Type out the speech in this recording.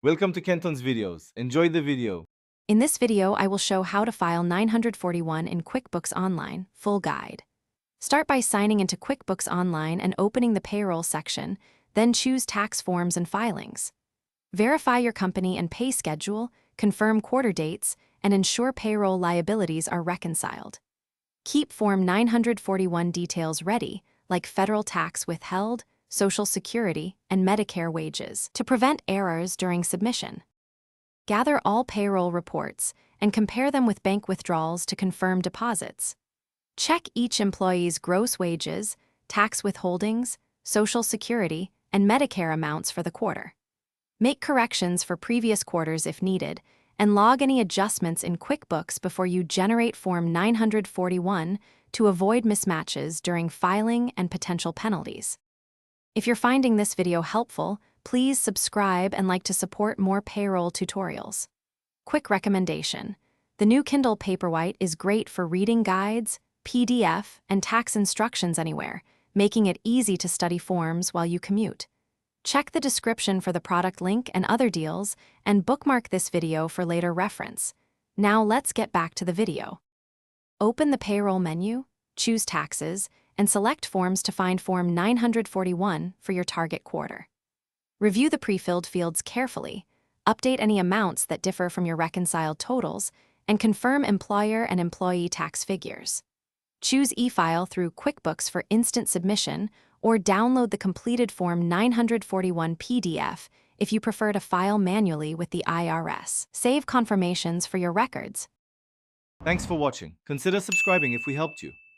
Welcome to Kenton's videos. Enjoy the video. In this video, I will show how to file 941 in QuickBooks Online, full guide. Start by signing into QuickBooks Online and opening the payroll section, then choose tax forms and filings. Verify your company and pay schedule, confirm quarter dates, and ensure payroll liabilities are reconciled. Keep Form 941 details ready, like federal tax withheld, Social Security, and Medicare wages, to prevent errors during submission. Gather all payroll reports and compare them with bank withdrawals to confirm deposits. Check each employee's gross wages, tax withholdings, Social Security, and Medicare amounts for the quarter. Make corrections for previous quarters if needed, and log any adjustments in QuickBooks before you generate Form 941 to avoid mismatches during filing and potential penalties. If you're finding this video helpful, please subscribe and like to support more payroll tutorials. Quick recommendation: the new Kindle Paperwhite is great for reading guides, PDF, and tax instructions anywhere, making it easy to study forms while you commute. Check the description for the product link and other deals, and bookmark this video for later reference. Now let's get back to the video. Open the payroll menu, choose taxes, and select forms to find Form 941 for your target quarter. Review the pre-filled fields carefully, update any amounts that differ from your reconciled totals, and confirm employer and employee tax figures. Choose e-file through QuickBooks for instant submission, or download the completed Form 941 PDF if you prefer to file manually with the IRS. Save confirmations for your records. Thanks for watching. Consider subscribing if we helped you.